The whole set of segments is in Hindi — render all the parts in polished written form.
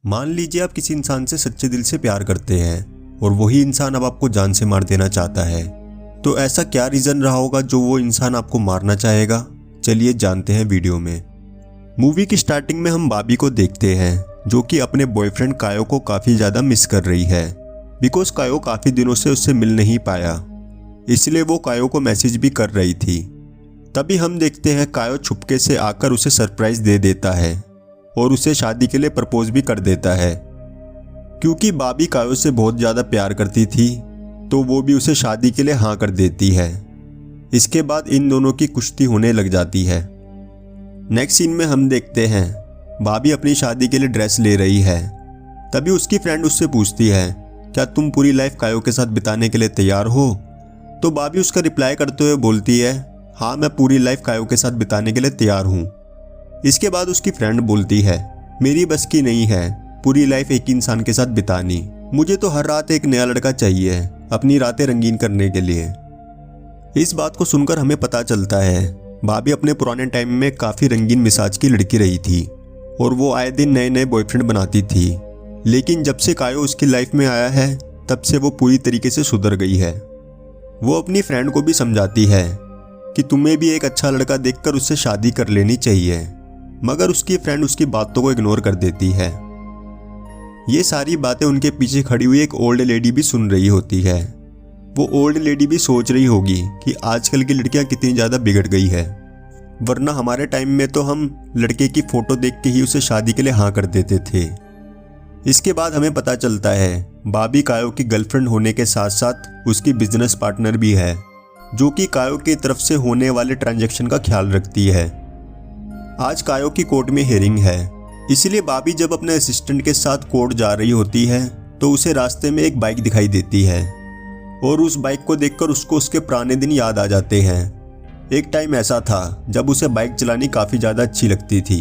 मान लीजिए आप किसी इंसान से सच्चे दिल से प्यार करते हैं और वही इंसान अब आपको जान से मार देना चाहता है, तो ऐसा क्या रीज़न रहा होगा जो वो इंसान आपको मारना चाहेगा। चलिए जानते हैं वीडियो में। मूवी की स्टार्टिंग में हम बॉबी को देखते हैं जो कि अपने बॉयफ्रेंड कायो को काफ़ी ज़्यादा मिस कर रही है, बिकॉज कायो काफ़ी दिनों से उससे मिल नहीं पाया, इसलिए वो कायो को मैसेज भी कर रही थी। तभी हम देखते हैं कायो छुपके से आकर उसे सरप्राइज़ दे देता है और उसे शादी के लिए प्रपोज भी कर देता है। क्योंकि बॉबी कायो से बहुत ज़्यादा प्यार करती थी तो वो भी उसे शादी के लिए हाँ कर देती है। इसके बाद इन दोनों की कुश्ती होने लग जाती है। नेक्स्ट सीन में हम देखते हैं बॉबी अपनी शादी के लिए ड्रेस ले रही है। तभी उसकी फ्रेंड उससे पूछती है, क्या तुम पूरी लाइफ कायो के साथ बिताने के लिए तैयार हो? तो बॉबी उसका रिप्लाई करते हुए बोलती है, हाँ मैं पूरी लाइफ कायो के साथ बिताने के लिए तैयार हूँ। इसके बाद उसकी फ्रेंड बोलती है, मेरी बस की नहीं है पूरी लाइफ एक इंसान के साथ बितानी, मुझे तो हर रात एक नया लड़का चाहिए अपनी रातें रंगीन करने के लिए। इस बात को सुनकर हमें पता चलता है बॉबी अपने पुराने टाइम में काफ़ी रंगीन मिजाज की लड़की रही थी और वो आए दिन नए नए बॉयफ्रेंड बनाती थी। लेकिन जब से कायो उसकी लाइफ में आया है तब से वो पूरी तरीके से सुधर गई है। वो अपनी फ्रेंड को भी समझाती है कि तुम्हें भी एक अच्छा लड़का देखकर उससे शादी कर लेनी चाहिए, मगर उसकी फ्रेंड उसकी बातों को इग्नोर कर देती है। ये सारी बातें उनके पीछे खड़ी हुई एक ओल्ड लेडी भी सुन रही होती है। वो ओल्ड लेडी भी सोच रही होगी कि आजकल की लड़कियां कितनी ज़्यादा बिगड़ गई है, वरना हमारे टाइम में तो हम लड़के की फ़ोटो देख के ही उसे शादी के लिए हाँ कर देते थे। इसके बाद हमें पता चलता है बॉबी कायो की गर्लफ्रेंड होने के साथ साथ उसकी बिजनेस पार्टनर भी है, जो कि कायो की तरफ से होने वाले ट्रांजैक्शन का ख्याल रखती है। आज कायो की कोर्ट में हियरिंग है, इसलिए बॉबी जब अपने असिस्टेंट के साथ कोर्ट जा रही होती है तो उसे रास्ते में एक बाइक दिखाई देती है और उस बाइक को देखकर उसको उसके पुराने दिन याद आ जाते हैं। एक टाइम ऐसा था जब उसे बाइक चलानी काफ़ी ज़्यादा अच्छी लगती थी,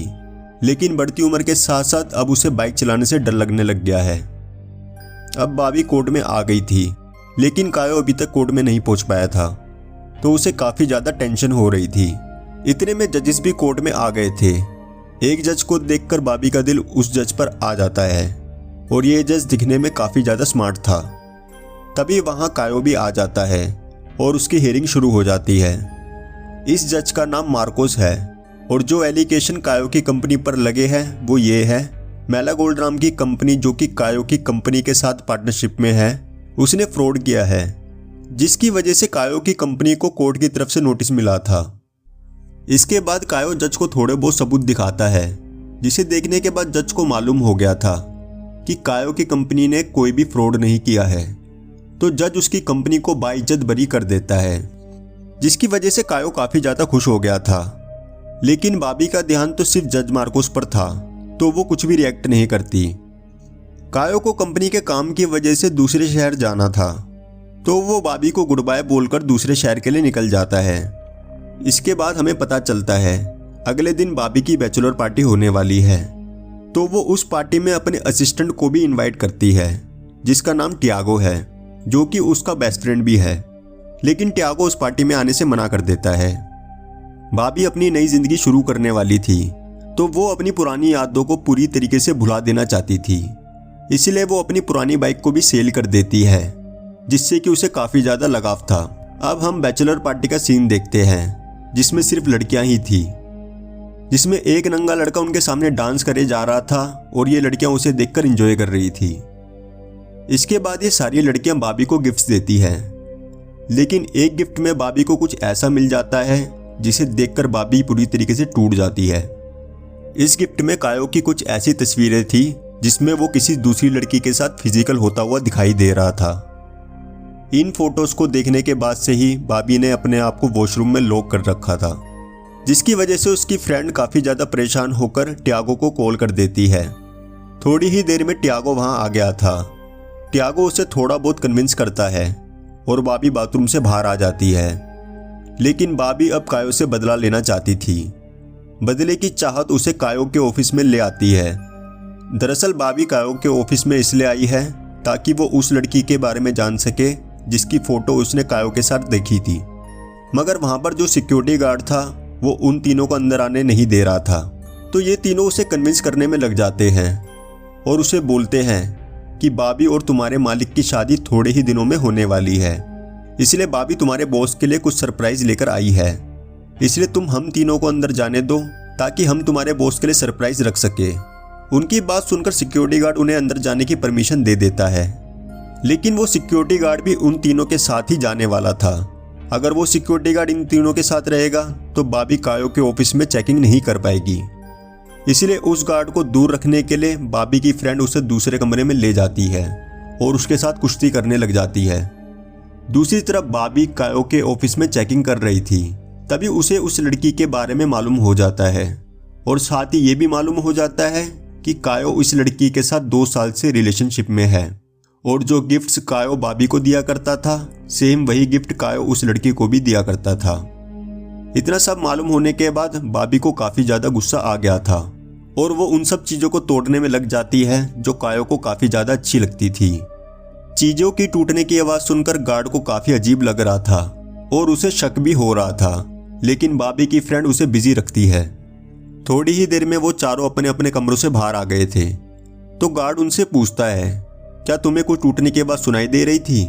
लेकिन बढ़ती उम्र के साथ साथ अब उसे बाइक चलाने से डर लगने लग गया है। अब बॉबी कोर्ट में आ गई थी, लेकिन कायो अभी तक कोर्ट में नहीं पहुंच पाया था, तो उसे काफ़ी ज़्यादा टेंशन हो रही थी। इतने में जजेस भी कोर्ट में आ गए थे। एक जज को देखकर बॉबी का दिल उस जज पर आ जाता है और ये जज दिखने में काफ़ी ज़्यादा स्मार्ट था। तभी वहाँ कायो भी आ जाता है और उसकी हियरिंग शुरू हो जाती है। इस जज का नाम मार्कोस है और जो एलिगेशन कायो की कंपनी पर लगे हैं वो ये है, मेलागोल्ड नाम की कंपनी जो कि कायो की कंपनी के साथ पार्टनरशिप में है, उसने फ्रॉड किया है, जिसकी वजह से कायो की कंपनी को कोर्ट की तरफ से नोटिस मिला था। इसके बाद कायो जज को थोड़े बहुत सबूत दिखाता है, जिसे देखने के बाद जज को मालूम हो गया था कि कायो की कंपनी ने कोई भी फ्रॉड नहीं किया है। तो जज उसकी कंपनी को बाइज्जत बरी कर देता है, जिसकी वजह से कायो काफ़ी ज़्यादा खुश हो गया था। लेकिन बॉबी का ध्यान तो सिर्फ जज मार्कोस पर था, तो वो कुछ भी रिएक्ट नहीं करती। कायो को कंपनी के काम की वजह से दूसरे शहर जाना था, तो वो बॉबी को गुड बाय बोलकर दूसरे शहर के लिए निकल जाता है। इसके बाद हमें पता चलता है अगले दिन बॉबी की बैचलर पार्टी होने वाली है, तो वो उस पार्टी में अपने असिस्टेंट को भी इनवाइट करती है, जिसका नाम टियागो है, जो कि उसका बेस्ट फ्रेंड भी है। लेकिन टियागो उस पार्टी में आने से मना कर देता है। बॉबी अपनी नई जिंदगी शुरू करने वाली थी, तो वो अपनी पुरानी यादों को पूरी तरीके से भुला देना चाहती थी, इसलिए वो अपनी पुरानी बाइक को भी सेल कर देती है, जिससे कि उसे काफ़ी ज़्यादा लगाव था। अब हम बैचलर पार्टी का सीन देखते हैं, जिसमें सिर्फ लड़कियां ही थी, जिसमें एक नंगा लड़का उनके सामने डांस करे जा रहा था और ये लड़कियां उसे देखकर एंजॉय कर रही थी। इसके बाद ये सारी लड़कियां बॉबी को गिफ्ट्स देती हैं, लेकिन एक गिफ्ट में बॉबी को कुछ ऐसा मिल जाता है जिसे देखकर बॉबी पूरी तरीके से टूट जाती है। इस गिफ्ट में कायो की कुछ ऐसी तस्वीरें थी जिसमें वो किसी दूसरी लड़की के साथ फिजिकल होता हुआ दिखाई दे रहा था। इन फोटोज को देखने के बाद से ही बॉबी ने अपने आप को वॉशरूम में लॉक कर रखा था, जिसकी वजह से उसकी फ्रेंड काफ़ी ज़्यादा परेशान होकर टियागो को कॉल कर देती है। थोड़ी ही देर में टियागो वहाँ आ गया था। टियागो उसे थोड़ा बहुत कन्विंस करता है और बॉबी बाथरूम से बाहर आ जाती है। लेकिन बॉबी अब कायो से बदला लेना चाहती थी। बदले की चाहत उसे कायो के ऑफिस में ले आती है। दरअसल बॉबी कायो के ऑफिस में इसलिए आई है ताकि वो उस लड़की के बारे में जान सके जिसकी फ़ोटो उसने कायो के साथ देखी थी, मगर वहाँ पर जो सिक्योरिटी गार्ड था वो उन तीनों को अंदर आने नहीं दे रहा था। तो ये तीनों उसे कन्विंस करने में लग जाते हैं और उसे बोलते हैं कि बाबी और तुम्हारे मालिक की शादी थोड़े ही दिनों में होने वाली है, इसलिए बाबी तुम्हारे बॉस के लिए कुछ सरप्राइज लेकर आई है, इसलिए तुम हम तीनों को अंदर जाने दो ताकि हम तुम्हारे बॉस के लिए सरप्राइज रख सके। उनकी बात सुनकर सिक्योरिटी गार्ड उन्हें अंदर जाने की परमिशन दे देता है, लेकिन वो सिक्योरिटी गार्ड भी उन तीनों के साथ ही जाने वाला था। अगर वो सिक्योरिटी गार्ड इन तीनों के साथ रहेगा तो बाबी कायो के ऑफिस में चेकिंग नहीं कर पाएगी, इसलिए उस गार्ड को दूर रखने के लिए बाबी की फ्रेंड उसे दूसरे कमरे में ले जाती है और उसके साथ कुश्ती करने लग जाती है। दूसरी तरफ बाबी कायो के ऑफिस में चेकिंग कर रही थी, तभी उसे उस लड़की के बारे में मालूम हो जाता है और साथ ही ये भी मालूम हो जाता है कि कायो इस लड़की के साथ 2 साल से रिलेशनशिप में है और जो गिफ्ट्स कायो बाबी को दिया करता था सेम वही गिफ्ट कायो उस लड़की को भी दिया करता था। इतना सब मालूम होने के बाद बाबी को काफ़ी ज़्यादा गुस्सा आ गया था और वो उन सब चीज़ों को तोड़ने में लग जाती है जो कायो को काफ़ी ज़्यादा अच्छी लगती थी। चीज़ों की टूटने की आवाज़ सुनकर गार्ड को काफ़ी अजीब लग रहा था और उसे शक भी हो रहा था, लेकिन बाबी की फ्रेंड उसे बिजी रखती है। थोड़ी ही देर में वो चारों अपने अपने कमरों से बाहर आ गए थे, तो गार्ड उनसे पूछता है क्या तुम्हें कुछ टूटने की आवाज़ सुनाई दे रही थी?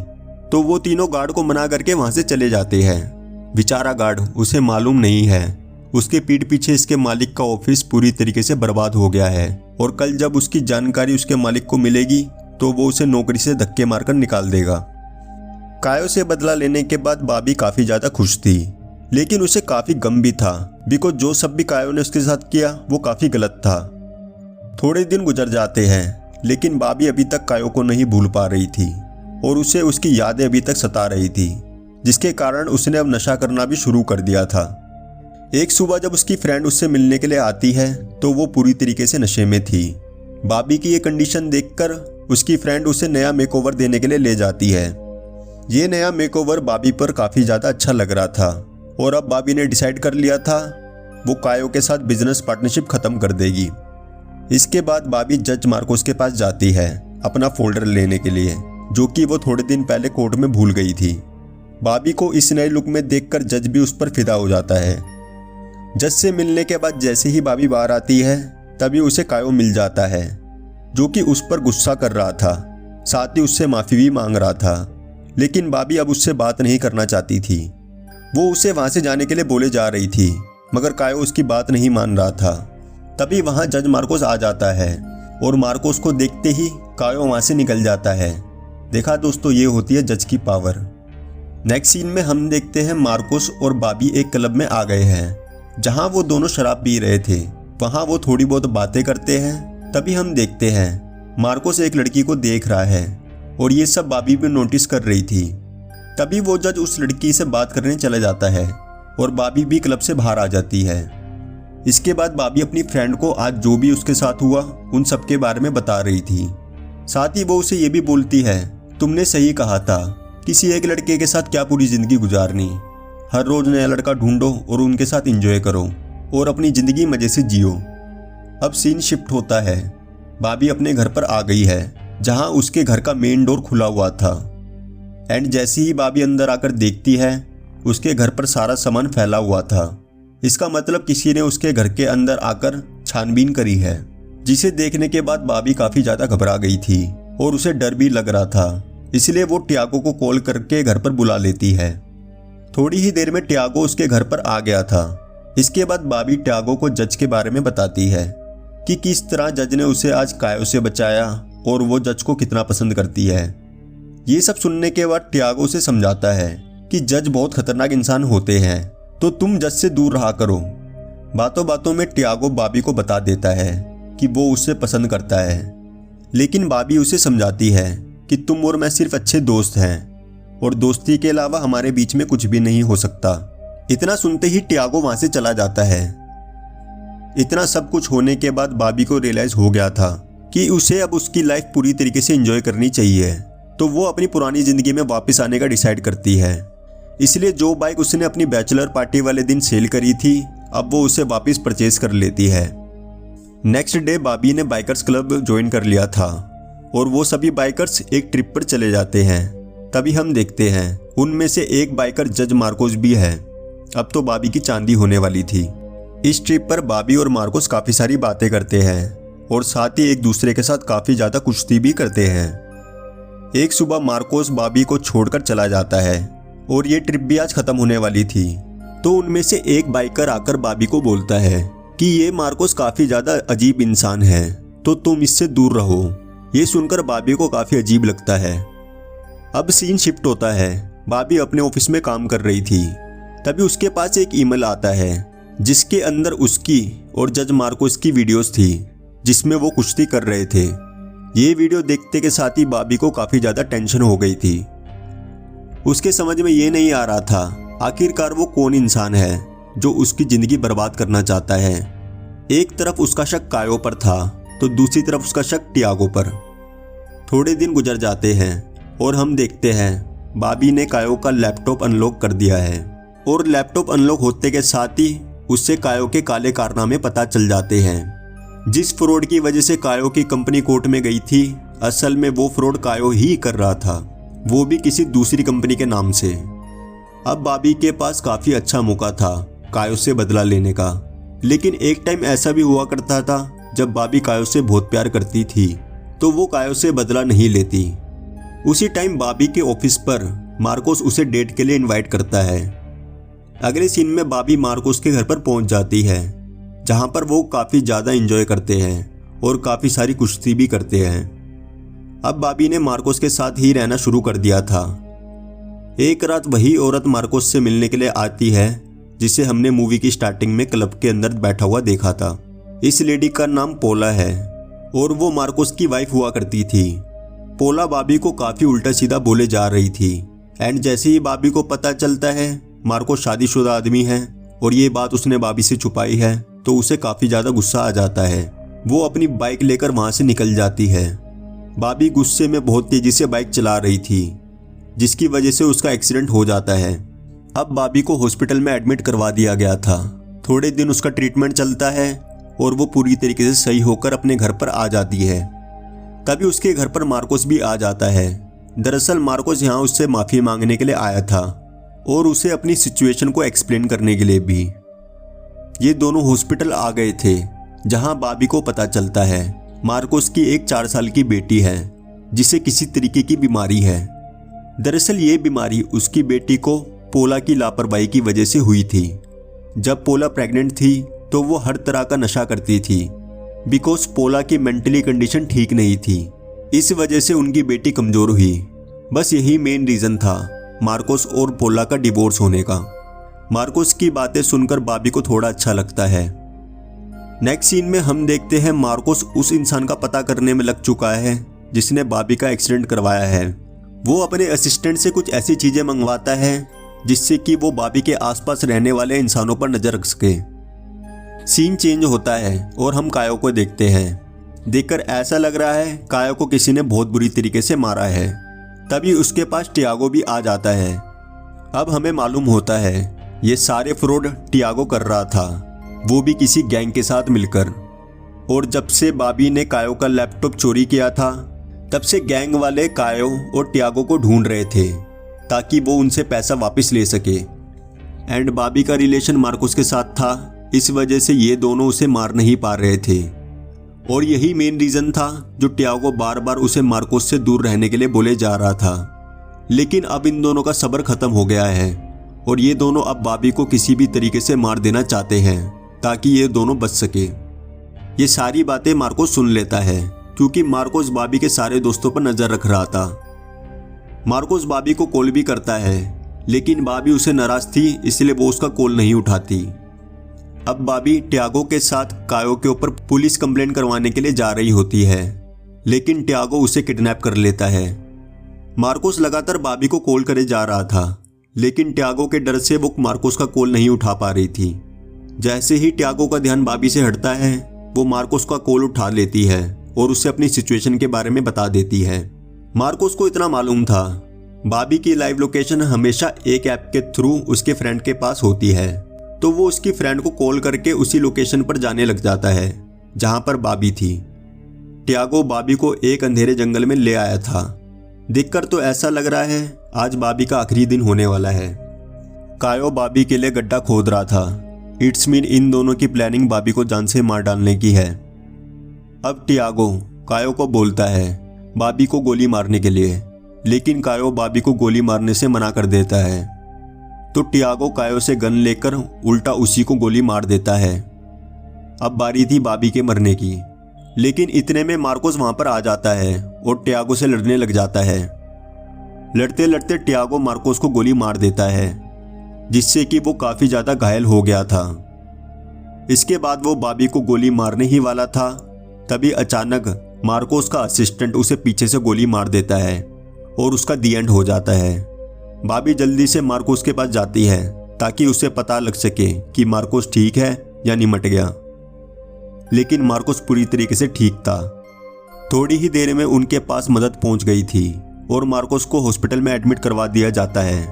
तो वो तीनों गार्ड को मना करके वहाँ से चले जाते हैं। बेचारा गार्ड, उसे मालूम नहीं है उसके पीठ पीछे इसके मालिक का ऑफिस पूरी तरीके से बर्बाद हो गया है और कल जब उसकी जानकारी उसके मालिक को मिलेगी तो वो उसे नौकरी से धक्के मारकर निकाल देगा। कायो से बदला लेने के बाद बाबी काफ़ी ज़्यादा खुश थी, लेकिन उसे काफ़ी गम भी था बिकॉज जो सब भी कायो ने उसके साथ किया वो काफ़ी गलत था। थोड़े दिन गुजर जाते हैं, लेकिन बाबी अभी तक कायो को नहीं भूल पा रही थी और उसे उसकी यादें अभी तक सता रही थी, जिसके कारण उसने अब नशा करना भी शुरू कर दिया था। एक सुबह जब उसकी फ्रेंड उससे मिलने के लिए आती है तो वो पूरी तरीके से नशे में थी। बाबी की ये कंडीशन देखकर उसकी फ्रेंड उसे नया मेकओवर देने के लिए ले जाती है। ये नया मेकओवर बाबी पर काफ़ी ज़्यादा अच्छा लग रहा था और अब बाबी ने डिसाइड कर लिया था वो कायो के साथ बिजनेस पार्टनरशिप ख़त्म कर देगी। इसके बाद बाबी जज मार्कोस के पास जाती है अपना फोल्डर लेने के लिए, जो कि वो थोड़े दिन पहले कोर्ट में भूल गई थी। बाबी को इस नए लुक में देखकर जज भी उस पर फिदा हो जाता है। जज से मिलने के बाद जैसे ही बाबी बाहर आती है तभी उसे कायो मिल जाता है, जो कि उस पर गुस्सा कर रहा था, साथ ही उससे माफ़ी भी मांग रहा था। लेकिन बाबी अब उससे बात नहीं करना चाहती थी। वो उसे वहाँ से जाने के लिए बोले जा रही थी, मगर कायो उसकी बात नहीं मान रहा था। तभी वहाँ जज मार्कोस आ जाता है और मार्कोस को देखते ही कायो वहाँ से निकल जाता है। देखा दोस्तों, ये होती है जज की पावर। नेक्स्ट सीन में हम देखते हैं मार्कोस और बाबी एक क्लब में आ गए हैं जहाँ वो दोनों शराब पी रहे थे। वहाँ वो थोड़ी बहुत बातें करते हैं। तभी हम देखते हैं मार्कोस एक लड़की को देख रहा है और ये सब बाबी भी नोटिस कर रही थी। तभी वो जज उस लड़की से बात करने चला जाता है और बाबी भी क्लब से बाहर आ जाती है। इसके बाद बाबी अपनी फ्रेंड को आज जो भी उसके साथ हुआ उन सब के बारे में बता रही थी। साथ ही वो उसे ये भी बोलती है तुमने सही कहा था, किसी एक लड़के के साथ क्या पूरी ज़िंदगी गुजारनी। हर रोज़ नया लड़का ढूंढो और उनके साथ एंजॉय करो और अपनी ज़िंदगी मज़े से जियो। अब सीन शिफ्ट होता है। बाबी अपने घर पर आ गई है जहाँ उसके घर का मेन डोर खुला हुआ था। एंड जैसे ही बाबी अंदर आकर देखती है उसके घर पर सारा सामान फैला हुआ था। इसका मतलब किसी ने उसके घर के अंदर आकर छानबीन करी है, जिसे देखने के बाद बाबी काफ़ी ज़्यादा घबरा गई थी और उसे डर भी लग रहा था। इसलिए वो टियागो को कॉल करके घर पर बुला लेती है। थोड़ी ही देर में टियागो उसके घर पर आ गया था। इसके बाद बाबी टियागो को जज के बारे में बताती है कि किस तरह जज ने उसे आज कायो से बचाया और वो जज को कितना पसंद करती है। ये सब सुनने के बाद टियागो से समझाता है कि जज बहुत खतरनाक इंसान होते हैं, तो तुम जज से दूर रहा करो। बातों बातों में टियागो बाबी को बता देता है कि वो उसे पसंद करता है, लेकिन बाबी उसे समझाती है कि तुम और मैं सिर्फ अच्छे दोस्त हैं और दोस्ती के अलावा हमारे बीच में कुछ भी नहीं हो सकता। इतना सुनते ही टियागो वहां से चला जाता है। इतना सब कुछ होने के बाद बाबी को रियलाइज हो गया था कि उसे अब उसकी लाइफ पूरी तरीके से एंजॉय करनी चाहिए, तो वो अपनी पुरानी ज़िंदगी में वापस आने का डिसाइड करती है। इसलिए जो बाइक उसने अपनी बैचलर पार्टी वाले दिन सेल करी थी, अब वो उसे वापस परचेज कर लेती है। नेक्स्ट डे बाबी ने बाइकर्स क्लब ज्वाइन कर लिया था और वो सभी बाइकर्स एक ट्रिप पर चले जाते हैं। तभी हम देखते हैं उनमें से एक बाइकर जज मार्कोस भी है। अब तो बाबी की चांदी होने वाली थी। इस ट्रिप पर बाबी और मार्कोस काफ़ी सारी बातें करते हैं और साथ ही एक दूसरे के साथ काफ़ी ज़्यादा कुश्ती भी करते हैं। एक सुबह मार्कोस बॉबी को छोड़कर चला जाता है और ये ट्रिप भी आज ख़त्म होने वाली थी। तो उनमें से एक बाइकर आकर बॉबी को बोलता है कि ये मार्कोस काफ़ी ज़्यादा अजीब इंसान है, तो तुम इससे दूर रहो। ये सुनकर बॉबी को काफ़ी अजीब लगता है। अब सीन शिफ्ट होता है। बॉबी अपने ऑफिस में काम कर रही थी, तभी उसके पास एक ईमेल आता है जिसके अंदर उसकी और जज मार्कोस की वीडियोस थी जिसमें वो कुश्ती कर रहे थे। ये वीडियो देखते के साथ ही बॉबी को काफ़ी ज़्यादा टेंशन हो गई थी। उसके समझ में ये नहीं आ रहा था आखिरकार वो कौन इंसान है जो उसकी ज़िंदगी बर्बाद करना चाहता है। एक तरफ उसका शक कायो पर था तो दूसरी तरफ उसका शक टियागो पर। थोड़े दिन गुजर जाते हैं और हम देखते हैं बॉबी ने कायो का लैपटॉप अनलॉक कर दिया है और लैपटॉप अनलॉक होते के साथ ही उससे कायो के काले कारनामे पता चल जाते हैं। जिस फ्रॉड की वजह से कायो की कंपनी कोर्ट में गई थी, असल में वो फ्रॉड कायो ही कर रहा था, वो भी किसी दूसरी कंपनी के नाम से। अब बॉबी के पास काफ़ी अच्छा मौका था कायो से बदला लेने का, लेकिन एक टाइम ऐसा भी हुआ करता था जब बॉबी कायो से बहुत प्यार करती थी तो वो कायो से बदला नहीं लेती। उसी टाइम बॉबी के ऑफिस पर मार्कोस उसे डेट के लिए इनवाइट करता है। अगले सीन में बॉबी मार्कोस के घर पर पहुंच जाती है जहां पर वो काफ़ी ज़्यादा एंजॉय करते हैं और काफ़ी सारी कुश्ती भी करते हैं। अब बॉबी ने मार्कोस के साथ ही रहना शुरू कर दिया था। एक रात वही औरत मार्कोस से मिलने के लिए आती है जिसे हमने मूवी की स्टार्टिंग में क्लब के अंदर बैठा हुआ देखा था। इस लेडी का नाम पोला है और वो मार्कोस की वाइफ हुआ करती थी। पोला बॉबी को काफ़ी उल्टा सीधा बोले जा रही थी एंड जैसे ही बॉबी को पता चलता है मार्कोस शादीशुदा आदमी है और ये बात उसने बॉबी से छुपाई है तो उसे काफ़ी ज़्यादा गुस्सा आ जाता है। वो अपनी बाइक लेकर वहाँ से निकल जाती है। बॉबी गुस्से में बहुत तेज़ी से बाइक चला रही थी जिसकी वजह से उसका एक्सीडेंट हो जाता है। अब बॉबी को हॉस्पिटल में एडमिट करवा दिया गया था। थोड़े दिन उसका ट्रीटमेंट चलता है और वो पूरी तरीके से सही होकर अपने घर पर आ जाती है। तभी उसके घर पर मार्कोस भी आ जाता है। दरअसल मार्कोस यहाँ उससे माफ़ी मांगने के लिए आया था और उसे अपनी सिचुएशन को एक्सप्लेन करने के लिए भी। ये दोनों हॉस्पिटल आ गए थे जहाँ बॉबी को पता चलता है मार्कोस की एक 4 साल की बेटी है जिसे किसी तरीके की बीमारी है। दरअसल ये बीमारी उसकी बेटी को पोला की लापरवाही की वजह से हुई थी। जब पोला प्रेग्नेंट थी तो वो हर तरह का नशा करती थी बिकॉज पोला की मेंटली कंडीशन ठीक नहीं थी। इस वजह से उनकी बेटी कमज़ोर हुई। बस यही मेन रीज़न था मार्कोस और पोला का डिवोर्स होने का। मार्कोस की बातें सुनकर बॉबी को थोड़ा अच्छा लगता है। नेक्स्ट सीन में हम देखते हैं मार्कोस उस इंसान का पता करने में लग चुका है जिसने बॉबी का एक्सीडेंट करवाया है। वो अपने असिस्टेंट से कुछ ऐसी चीज़ें मंगवाता है जिससे कि वो बॉबी के आसपास रहने वाले इंसानों पर नज़र रख सके। सीन चेंज होता है और हम कायो को देखते हैं। देखकर ऐसा लग रहा है कायो को किसी ने बहुत बुरी तरीके से मारा है। तभी उसके पास टियागो भी आ जाता है। अब हमें मालूम होता है ये सारे फ्रॉड टियागो कर रहा था, वो भी किसी गैंग के साथ मिलकर। और जब से बॉबी ने कायो का लैपटॉप चोरी किया था तब से गैंग वाले कायो और टियागो को ढूंढ रहे थे ताकि वो उनसे पैसा वापस ले सके। एंड बॉबी का रिलेशन मार्कोस के साथ था, इस वजह से ये दोनों उसे मार नहीं पा रहे थे और यही मेन रीज़न था जो टियागो बार बार उसे मार्कोस से दूर रहने के लिए बोले जा रहा था। लेकिन अब इन दोनों का सब्र खत्म हो गया है और ये दोनों अब बॉबी को किसी भी तरीके से मार देना चाहते हैं ताकि ये दोनों बच सके। ये सारी बातें मार्कोस सुन लेता है क्योंकि मार्कोस बॉबी के सारे दोस्तों पर नज़र रख रहा था। मार्कोस बॉबी को कॉल भी करता है लेकिन बॉबी उसे नाराज़ थी इसलिए वो उसका कॉल नहीं उठाती। अब बॉबी टियागो के साथ कायो के ऊपर पुलिस कंप्लेंट करवाने के लिए जा रही होती है लेकिन टियागो उसे किडनैप कर लेता है। मार्कोस लगातार बॉबी को कॉल करे जा रहा था लेकिन टियागो के डर से वो मार्कोस का कॉल नहीं उठा पा रही थी। जैसे ही टियागो का ध्यान बॉबी से हटता है वो मार्कोस का कॉल उठा लेती है और उसे अपनी सिचुएशन के बारे में बता देती है। मार्कोस को इतना मालूम था बॉबी की लाइव लोकेशन हमेशा एक ऐप के थ्रू उसके फ्रेंड के पास होती है, तो वो उसकी फ्रेंड को कॉल करके उसी लोकेशन पर जाने लग जाता है जहां पर बॉबी थी। टियागो बॉबी को एक अंधेरे जंगल में ले आया था। देखकर तो ऐसा लग रहा है आज बॉबी का आखिरी दिन होने वाला है। कायो बॉबी के लिए गड्ढा खोद रहा था। इट्स मीन इन दोनों की प्लानिंग बॉबी को जान से मार डालने की है। अब टियागो कायो को बोलता है बॉबी को गोली मारने के लिए, लेकिन कायो बॉबी को गोली मारने से मना कर देता है। तो टियागो कायो से गन लेकर उल्टा उसी को गोली मार देता है। अब बारी थी बॉबी के मरने की, लेकिन इतने में मार्कोस वहां पर आ जाता है और टियागो से लड़ने लग जाता है। लड़ते लड़ते टियागो मार्कोस को गोली मार देता है, जिससे कि वो काफी ज्यादा घायल हो गया था। इसके बाद वो बॉबी को गोली मारने ही वाला था, तभी अचानक मार्कोस का असिस्टेंट उसे पीछे से गोली मार देता है और उसका दी एंड हो जाता है। बॉबी जल्दी से मार्कोस के पास जाती है ताकि उसे पता लग सके कि मार्कोस ठीक है या निमट गया, लेकिन मार्कोस पूरी तरीके से ठीक था। थोड़ी ही देर में उनके पास मदद पहुंच गई थी और मार्कोस को हॉस्पिटल में एडमिट करवा दिया जाता है।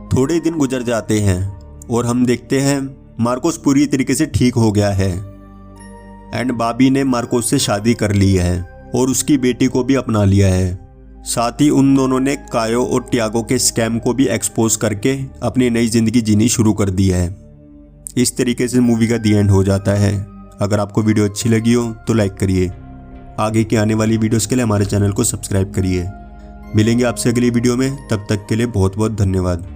थोड़े दिन गुजर जाते हैं और हम देखते हैं मार्कोस पूरी तरीके से ठीक हो गया है एंड बॉबी ने मार्कोस से शादी कर ली है और उसकी बेटी को भी अपना लिया है। साथ ही उन दोनों ने कायो और टियागो के स्कैम को भी एक्सपोज करके अपनी नई जिंदगी जीनी शुरू कर दी है। इस तरीके से मूवी का दी एंड हो जाता है। अगर आपको वीडियो अच्छी लगी हो तो लाइक करिए। आगे की आने वाली वीडियोस के लिए हमारे चैनल को सब्सक्राइब करिए। मिलेंगे आपसे अगली वीडियो में, तब तक के लिए बहुत बहुत धन्यवाद।